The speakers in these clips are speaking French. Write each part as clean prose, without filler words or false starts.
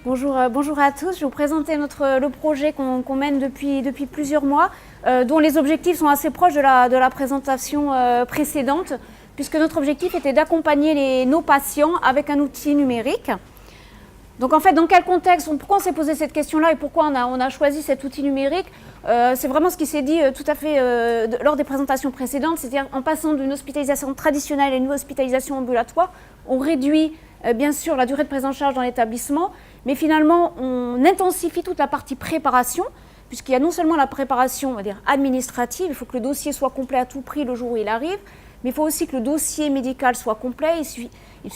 Bonjour à tous, je vais vous présenter le projet qu'on mène depuis plusieurs mois, dont les objectifs sont assez proches de la présentation précédente, puisque notre objectif était d'accompagner nos patients avec un outil numérique. Donc en fait, dans quel contexte, pourquoi on s'est posé cette question-là et pourquoi on a choisi cet outil numérique, c'est vraiment ce qui s'est dit tout à fait lors des présentations précédentes, c'est-à-dire en passant d'une hospitalisation traditionnelle à une hospitalisation ambulatoire, on réduit bien sûr la durée de prise en charge dans l'établissement, mais finalement on intensifie toute la partie préparation, puisqu'il y a non seulement la préparation, on va dire, administrative, il faut que le dossier soit complet à tout prix le jour où il arrive, mais il faut aussi que le dossier médical soit complet. Il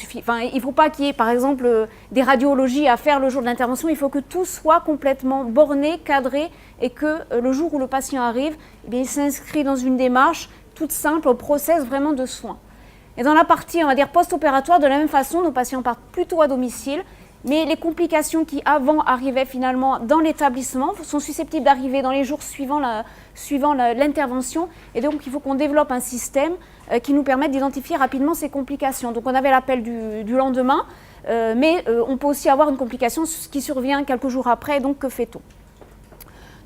ne faut pas qu'il y ait, par exemple, des radiologies à faire le jour de l'intervention. Il faut que tout soit complètement borné, cadré, et que le jour où le patient arrive, eh bien, il s'inscrit dans une démarche toute simple, au process vraiment de soins. Et dans la partie, on va dire, post-opératoire, de la même façon, nos patients partent plutôt à domicile, mais les complications qui avant arrivaient finalement dans l'établissement sont susceptibles d'arriver dans les jours suivant l'intervention. Et donc, il faut qu'on développe un système qui nous permette d'identifier rapidement ces complications. Donc, on avait l'appel du lendemain, mais on peut aussi avoir une complication qui survient quelques jours après. Donc, que fait-on ?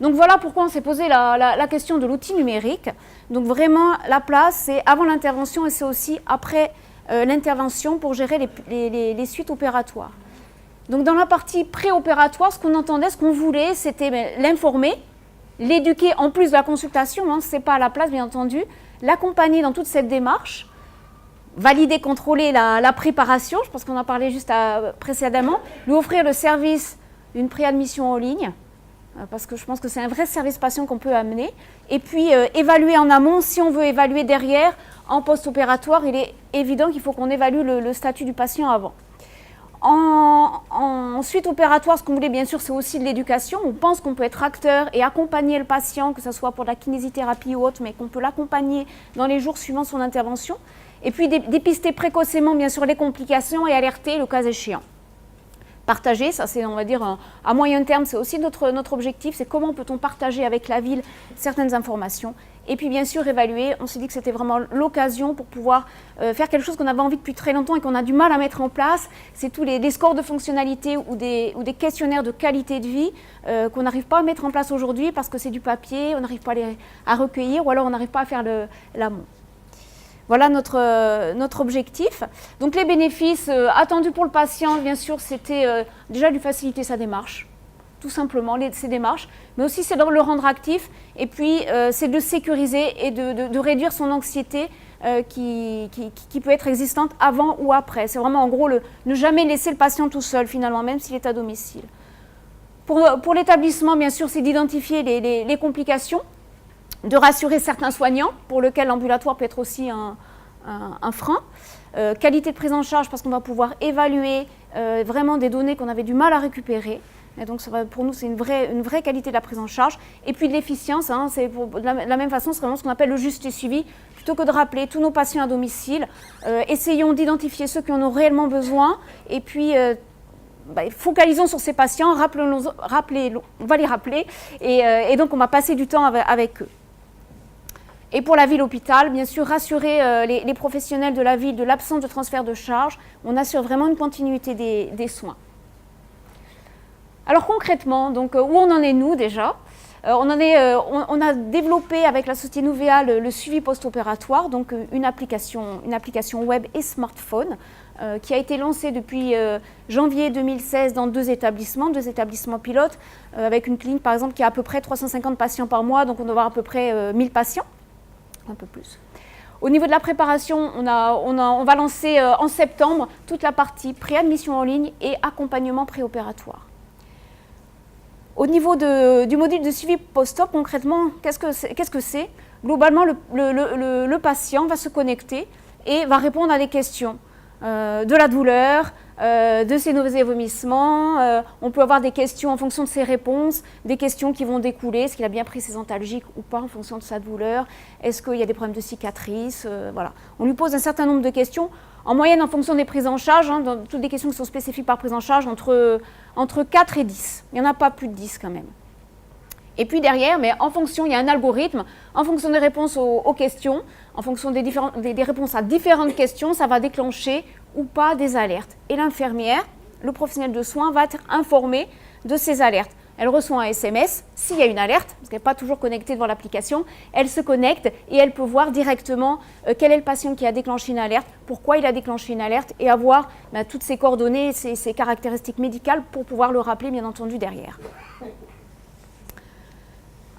Donc, voilà pourquoi on s'est posé la question de l'outil numérique. Donc, vraiment, la place, c'est avant l'intervention et c'est aussi après l'intervention pour gérer les suites opératoires. Donc dans la partie préopératoire, ce qu'on entendait, ce qu'on voulait, c'était l'informer, l'éduquer en plus de la consultation, hein, ce n'est pas à la place bien entendu, l'accompagner dans toute cette démarche, valider, contrôler la préparation, je pense qu'on en parlait juste précédemment, lui offrir le service d'une préadmission en ligne, parce que je pense que c'est un vrai service patient qu'on peut amener, et puis évaluer en amont, si on veut évaluer derrière, en post-opératoire, il est évident qu'il faut qu'on évalue le statut du patient avant. En suite opératoire, ce qu'on voulait bien sûr, c'est aussi de l'éducation. On pense qu'on peut être acteur et accompagner le patient, que ce soit pour la kinésithérapie ou autre, mais qu'on peut l'accompagner dans les jours suivant son intervention. Et puis dépister précocement bien sûr les complications et alerter le cas échéant. Partager, ça c'est on va dire à moyen terme, c'est aussi notre objectif, c'est comment peut-on partager avec la ville certaines informations. Et puis bien sûr évaluer, on s'est dit que c'était vraiment l'occasion pour pouvoir faire quelque chose qu'on avait envie depuis très longtemps et qu'on a du mal à mettre en place, c'est tous les scores de fonctionnalité ou des questionnaires de qualité de vie qu'on n'arrive pas à mettre en place aujourd'hui parce que c'est du papier, on n'arrive pas à recueillir ou alors on n'arrive pas à faire l'amont. Voilà notre objectif. Donc les bénéfices attendus pour le patient, bien sûr, c'était déjà de lui faciliter sa démarche, tout simplement, ses démarches, mais aussi c'est de le rendre actif, et puis c'est de le sécuriser et de réduire son anxiété qui peut être existante avant ou après. C'est vraiment en gros ne jamais laisser le patient tout seul finalement, même s'il est à domicile. Pour l'établissement, bien sûr, c'est d'identifier les complications, de rassurer certains soignants, pour lesquels l'ambulatoire peut être aussi un frein. Qualité de prise en charge, parce qu'on va pouvoir évaluer vraiment des données qu'on avait du mal à récupérer. Et donc pour nous, c'est une vraie qualité de la prise en charge. Et puis de l'efficience, hein, de la même façon, c'est vraiment ce qu'on appelle le juste suivi. Plutôt que de rappeler tous nos patients à domicile, essayons d'identifier ceux qui en ont réellement besoin. Et puis focalisons sur ces patients, on va les rappeler. Et donc on va passer du temps avec eux. Et pour la ville-hôpital, bien sûr, rassurer les professionnels de la ville de l'absence de transfert de charge. On assure vraiment une continuité des soins. Alors concrètement, donc, où on en est nous déjà on a développé avec la société Nuvea le suivi post-opératoire, donc une application web et smartphone qui a été lancée depuis janvier 2016 dans deux établissements pilotes, avec une clinique par exemple qui a à peu près 350 patients par mois, donc on doit avoir à peu près 1000 patients. Un peu plus. Au niveau de la préparation, on va lancer en septembre toute la partie préadmission en ligne et accompagnement préopératoire. Au niveau du module de suivi post-op, concrètement, qu'est-ce que c'est ? Globalement, le patient va se connecter et va répondre à des questions de la douleur, de ses nausées et vomissements. On peut avoir des questions en fonction de ses réponses, des questions qui vont découler, est-ce qu'il a bien pris ses antalgiques ou pas en fonction de sa douleur, est-ce qu'il y a des problèmes de cicatrices, voilà. On lui pose un certain nombre de questions, en moyenne en fonction des prises en charge, hein, dans toutes les questions qui sont spécifiques par prise en charge, entre 4 et 10. Il n'y en a pas plus de 10 quand même. Et puis derrière, mais en fonction, il y a un algorithme, en fonction des réponses aux questions, en fonction des réponses à différentes questions, ça va déclencher ou pas des alertes. Et l'infirmière, le professionnel de soins, va être informé de ces alertes. Elle reçoit un SMS, s'il y a une alerte, parce qu'elle n'est pas toujours connectée devant l'application, elle se connecte et elle peut voir directement quel est le patient qui a déclenché une alerte, pourquoi il a déclenché une alerte, et avoir toutes ses coordonnées, ses caractéristiques médicales pour pouvoir le rappeler, bien entendu, derrière.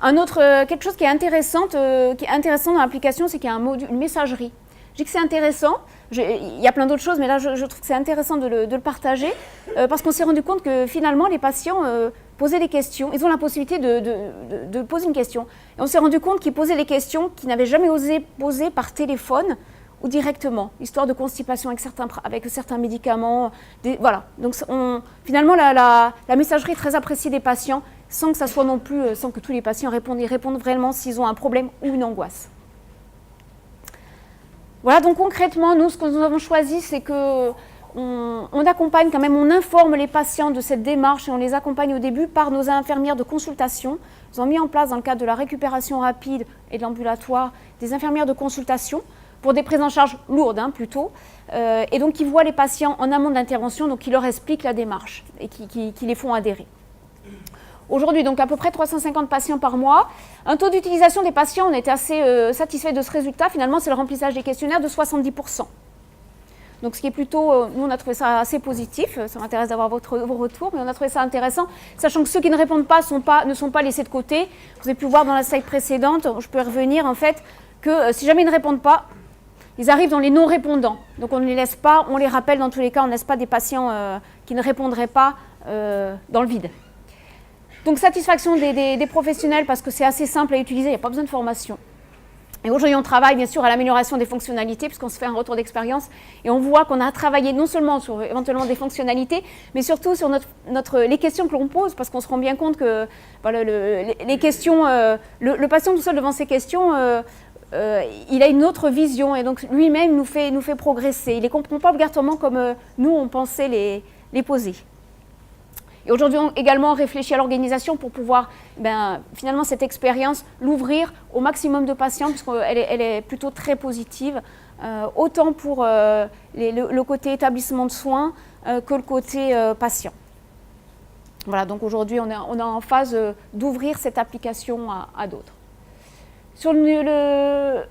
Quelque chose qui est intéressant dans l'application, c'est qu'il y a une messagerie. Je dis que c'est intéressant, il y a plein d'autres choses, mais là je trouve que c'est intéressant de le partager, parce qu'on s'est rendu compte que finalement les patients posaient des questions, ils ont la possibilité de poser une question. Et on s'est rendu compte qu'ils posaient des questions qu'ils n'avaient jamais osé poser par téléphone ou directement, histoire de constipation avec certains médicaments. Voilà. Donc finalement la messagerie est très appréciée des patients, sans que ça soit non plus, sans que tous les patients répondent. Ils répondent vraiment s'ils ont un problème ou une angoisse. Voilà, donc concrètement, nous, ce que nous avons choisi, c'est qu'on accompagne quand même, on informe les patients de cette démarche et on les accompagne au début par nos infirmières de consultation. Ils ont mis en place, dans le cadre de la récupération rapide et de l'ambulatoire, des infirmières de consultation pour des prises en charge lourdes, plutôt. Et donc, ils voient les patients en amont de l'intervention, donc ils leur expliquent la démarche et qui les font adhérer. Aujourd'hui, donc à peu près 350 patients par mois. Un taux d'utilisation des patients, on était assez satisfait de ce résultat. Finalement, c'est le remplissage des questionnaires de 70%. Donc ce qui est plutôt, nous on a trouvé ça assez positif. Ça m'intéresse d'avoir vos retours, mais on a trouvé ça intéressant. Sachant que ceux qui ne répondent pas ne sont pas laissés de côté. Vous avez pu voir dans la slide précédente, je peux y revenir en fait, que si jamais ils ne répondent pas, ils arrivent dans les non-répondants. Donc on ne les laisse pas, on les rappelle dans tous les cas, on ne laisse pas des patients qui ne répondraient pas dans le vide. Donc satisfaction des professionnels parce que c'est assez simple à utiliser, il n'y a pas besoin de formation. Et aujourd'hui on travaille bien sûr à l'amélioration des fonctionnalités puisqu'on se fait un retour d'expérience et on voit qu'on a travaillé non seulement sur éventuellement des fonctionnalités mais surtout sur les questions que l'on pose parce qu'on se rend bien compte que voilà, les questions, le patient tout seul devant ces questions, il a une autre vision et donc lui-même nous fait progresser. Il ne les comprend pas obligatoirement comme nous on pensait les poser. Et aujourd'hui, on également réfléchit à l'organisation pour pouvoir, finalement, cette expérience, l'ouvrir au maximum de patients, puisqu'elle est plutôt très positive, autant pour le côté établissement de soins que le côté patient. Voilà, donc aujourd'hui, on est en phase d'ouvrir cette application à d'autres. Sur le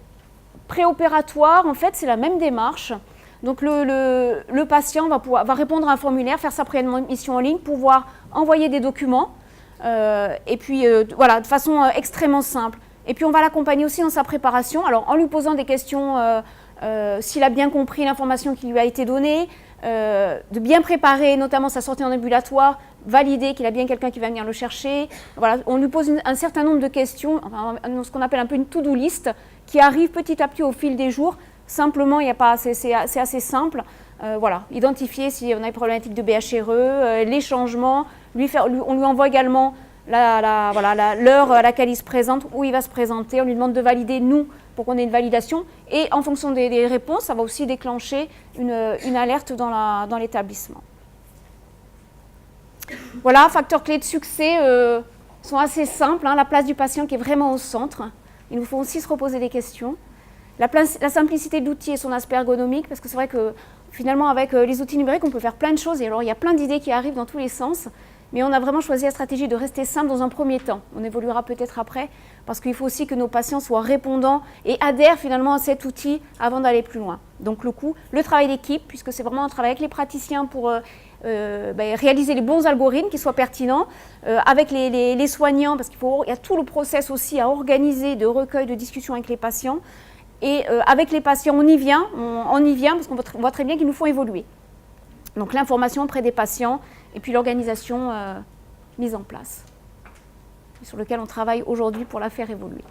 préopératoire, en fait, c'est la même démarche. Donc le patient va répondre à un formulaire, faire sa préadmission en ligne, pouvoir envoyer des documents, et puis voilà, de façon extrêmement simple. Et puis on va l'accompagner aussi dans sa préparation, alors en lui posant des questions, s'il a bien compris l'information qui lui a été donnée, de bien préparer notamment sa sortie en ambulatoire, valider qu'il a bien quelqu'un qui va venir le chercher. Voilà, on lui pose un certain nombre de questions, ce qu'on appelle un peu une to-do list, qui arrive petit à petit au fil des jours. Simplement, c'est assez simple. Voilà, identifier si on a des problématiques de BHRE, les changements. On lui envoie également l'heure à laquelle il se présente, où il va se présenter. On lui demande de valider, nous, pour qu'on ait une validation. Et en fonction des réponses, ça va aussi déclencher une alerte dans l'établissement. Voilà, facteurs clés de succès sont assez simples. La place du patient qui est vraiment au centre. Il nous faut aussi se reposer des questions. La simplicité de l'outil et son aspect ergonomique, parce que c'est vrai que finalement avec les outils numériques on peut faire plein de choses et alors il y a plein d'idées qui arrivent dans tous les sens, mais on a vraiment choisi la stratégie de rester simple dans un premier temps. On évoluera peut-être après, parce qu'il faut aussi que nos patients soient répondants et adhèrent finalement à cet outil avant d'aller plus loin. Donc le travail d'équipe, puisque c'est vraiment un travail avec les praticiens pour réaliser les bons algorithmes qui soient pertinents, avec les soignants, parce qu'il y a tout le process aussi à organiser de recueil, de discussion avec les patients. Et avec les patients, on y vient parce qu'on voit très bien qu'ils nous font évoluer. Donc l'information auprès des patients et puis l'organisation mise en place, sur lequel on travaille aujourd'hui pour la faire évoluer.